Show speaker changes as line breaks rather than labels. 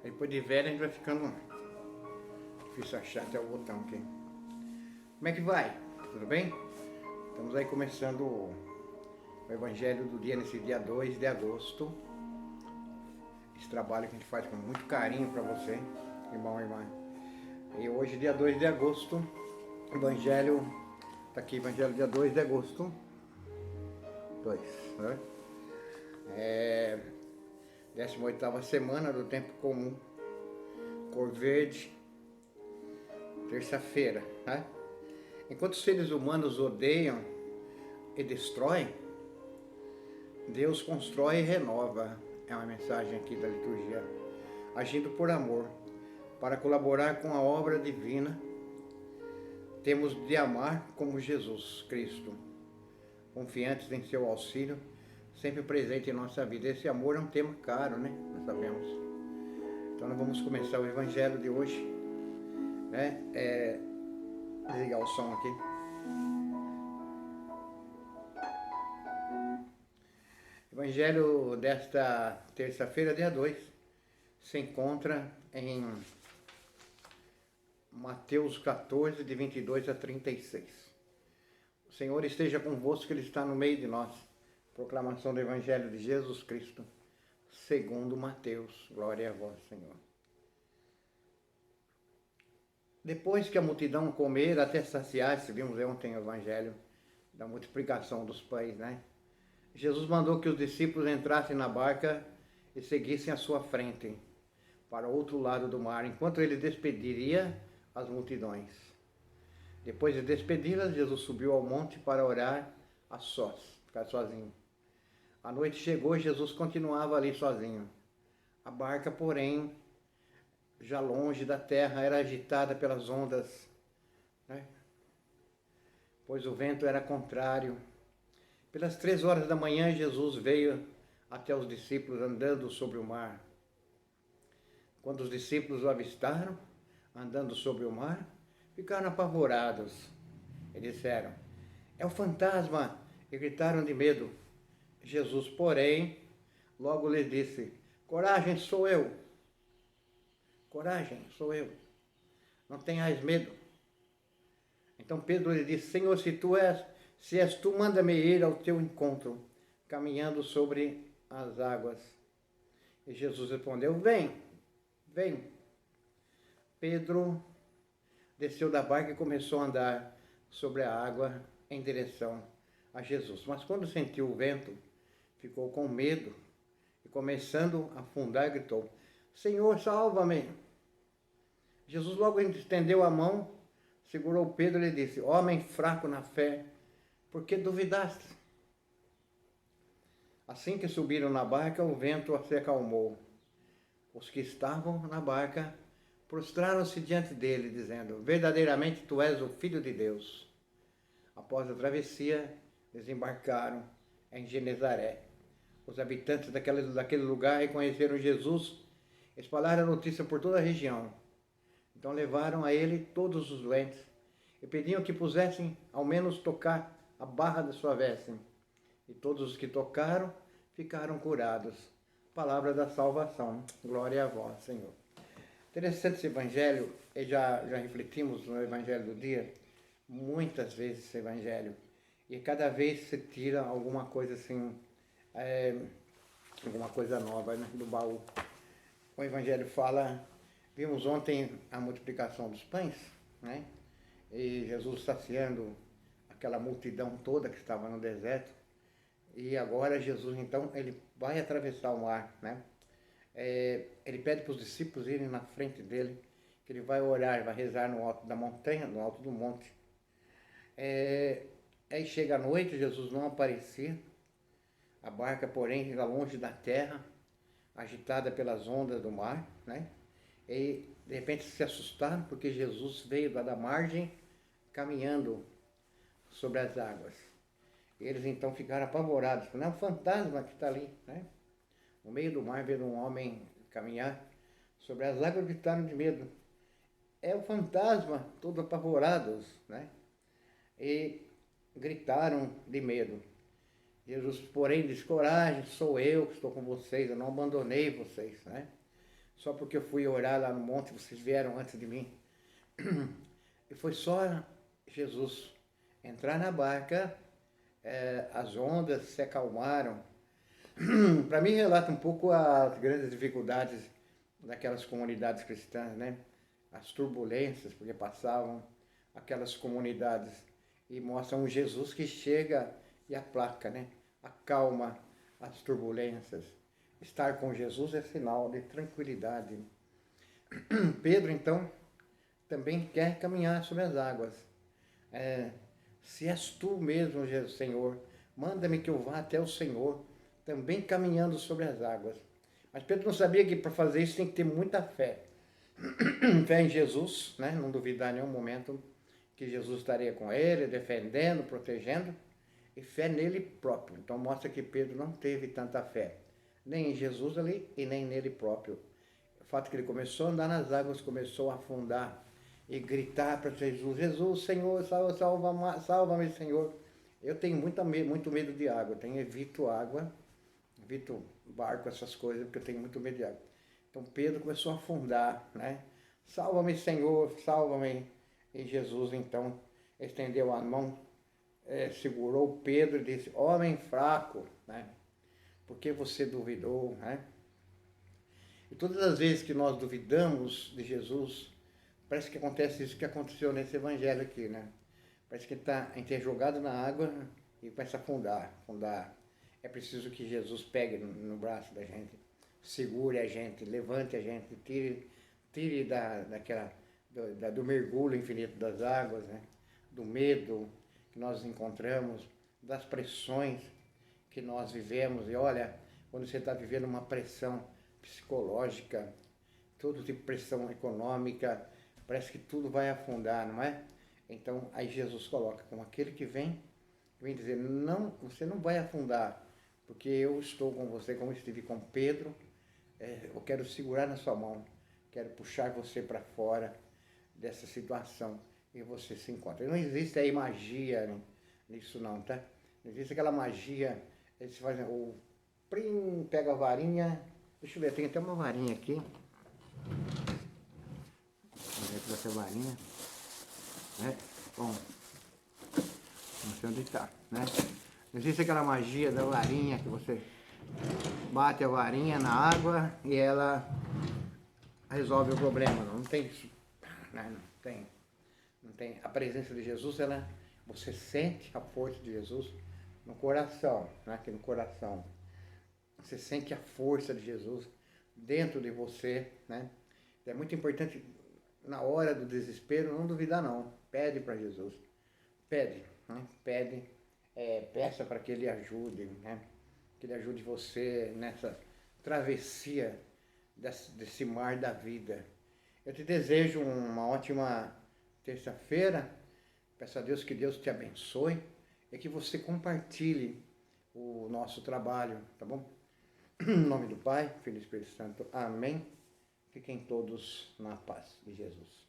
Aí depois de velho a gente vai ficando difícil achar até o botão aqui. Como é que vai? Tudo bem? Estamos aí começando o Evangelho do dia, nesse dia 2 de agosto. Esse trabalho que a gente faz com muito carinho para você, irmão e irmã. E hoje, dia 2 de agosto, Evangelho, tá aqui, Evangelho dia 2 de agosto. 2, né? 18ª semana do tempo comum, cor verde, terça-feira, né? Enquanto os seres humanos odeiam e destroem, Deus constrói e renova. É uma mensagem aqui da liturgia. Agindo por amor, para colaborar com a obra divina, temos de amar como Jesus Cristo, confiantes em seu auxílio, sempre presente em nossa vida. Esse amor é um tema caro, né? Nós sabemos. Então nós vamos começar o Evangelho de hoje, né? Desligar o som aqui. Evangelho desta terça-feira, dia 2, se encontra em Mateus 14, de 22 a 36. O Senhor esteja convosco, Ele está no meio de nós. Proclamação do Evangelho de Jesus Cristo, segundo Mateus. Glória a vós, Senhor. Depois que a multidão comer até saciar-se, vimos ontem o Evangelho da multiplicação dos pães, né? Jesus mandou que os discípulos entrassem na barca e seguissem à sua frente, para o outro lado do mar, enquanto ele despediria as multidões. Depois de despedi-las, Jesus subiu ao monte para orar a sós, ficar sozinho. A noite chegou e Jesus continuava ali sozinho. A barca, porém, já longe da terra, era agitada pelas ondas, né? Pois o vento era contrário. Pelas 3 horas da manhã, Jesus veio até os discípulos andando sobre o mar. Quando os discípulos o avistaram, andando sobre o mar, ficaram apavorados e disseram: "É o fantasma!" e gritaram de medo. Jesus, porém, logo lhes disse: "Coragem, sou eu. Coragem, sou eu. Não tenhais medo." Então Pedro lhe disse: "Senhor, se és tu, manda-me ir ao teu encontro, caminhando sobre as águas." E Jesus respondeu: "Vem, vem." Pedro desceu da barca e começou a andar sobre a água em direção a Jesus. Mas quando sentiu o vento, ficou com medo e, começando a afundar, gritou: "Senhor, salva-me!" Jesus logo estendeu a mão, segurou Pedro e lhe disse: "Homem fraco na fé, por que duvidaste?" Assim que subiram na barca, o vento se acalmou. Os que estavam na barca prostraram-se diante dele, dizendo: "Verdadeiramente tu és o Filho de Deus." Após a travessia, desembarcaram em Genezaré. Os habitantes daquele lugar reconheceram Jesus, espalharam a notícia por toda a região. Então levaram a ele todos os doentes e pediam que pusessem ao menos tocar a barra da sua veste. E todos os que tocaram ficaram curados. Palavra da salvação. Glória a vós, Senhor. Interessante esse evangelho, e já refletimos no evangelho do dia, muitas vezes esse evangelho. E cada vez se tira alguma coisa assim, alguma coisa nova, né, do baú. O evangelho fala, vimos ontem a multiplicação dos pães, né? E Jesus saciando aquela multidão toda que estava no deserto. E agora Jesus, então, ele vai atravessar o mar, né? Ele pede para os discípulos irem na frente dele, que ele vai orar, vai rezar no alto da montanha, no alto do monte. Aí chega a noite, Jesus não aparecia. A barca, porém, fica longe da terra, agitada pelas ondas do mar, né? E de repente se assustaram, porque Jesus veio lá da margem, caminhando sobre as águas. Eles então ficaram apavorados. Não é um fantasma que está ali, né? No meio do mar, vendo um homem caminhar sobre as águas, gritaram de medo. É o fantasma, todos apavorados, né? E gritaram de medo. Jesus, porém, disse: "Coragem, sou eu que estou com vocês, eu não abandonei vocês", né? só porque eu fui orar lá no monte, vocês vieram antes de mim. E foi só Jesus entrar na barca, as ondas se acalmaram. Para mim relata um pouco as grandes dificuldades daquelas comunidades cristãs, né? As turbulências porque passavam aquelas comunidades e mostra um Jesus que chega e aplaca, né? Acalma as turbulências. Estar com Jesus é sinal de tranquilidade. Pedro, então, também quer caminhar sobre as águas. Se és tu mesmo, Senhor, manda-me que eu vá até o Senhor, também caminhando sobre as águas. Mas Pedro não sabia que para fazer isso tem que ter muita fé. Fé em Jesus, né? Não duvidar em nenhum momento que Jesus estaria com ele, defendendo, protegendo, e fé nele próprio. Então mostra que Pedro não teve tanta fé, nem em Jesus ali e nem nele próprio. O fato que ele começou a andar nas águas, começou a afundar e gritar para Jesus, Jesus, Senhor, salva-me, Senhor. Eu tenho muito medo de água, evito água, evito barco, essas coisas, porque eu tenho muito medo de água. Então Pedro começou a afundar, né? Salva-me, Senhor, salva-me. E Jesus então estendeu a mão, segurou Pedro e disse, homem fraco, né? Por que você duvidou, né? E todas as vezes que nós duvidamos de Jesus, parece que acontece isso que aconteceu nesse evangelho aqui, né? Parece que a gente é jogado na água e começa a afundar. É preciso que Jesus pegue no braço da gente, segure a gente, levante a gente, tire do mergulho infinito das águas, né? Do medo que nós encontramos, das pressões que nós vivemos. E olha, quando você está vivendo uma pressão psicológica, todo tipo de pressão econômica, parece que tudo vai afundar, não é? Então, aí Jesus coloca como aquele que vem dizer, não, você não vai afundar, porque eu estou com você, como estive com Pedro, eu quero segurar na sua mão, quero puxar você para fora dessa situação e você se encontra. Não existe aí magia nisso não, tá? Não existe aquela magia, eles fazem, o prim, pega a varinha, deixa eu ver, tem até uma varinha aqui. Vamos ver aqui essa varinha, né? Bom, não sei onde está, né? Não existe aquela magia da varinha que você bate a varinha na água e ela resolve o problema, não tem isso, né? Não tem. A presença de Jesus, você sente a força de Jesus no coração, né? Aqui no coração. Você sente a força de Jesus dentro de você, né? É muito importante, na hora do desespero, não duvidar não. Pede para Jesus. Pede, né? Peça para que Ele ajude, né? Que Ele ajude você nessa travessia desse mar da vida. Eu te desejo uma ótima terça-feira. Peço a Deus que Deus te abençoe e que você compartilhe o nosso trabalho, tá bom? Em nome do Pai, Filho e Espírito Santo. Amém. Fiquem todos na paz de Jesus.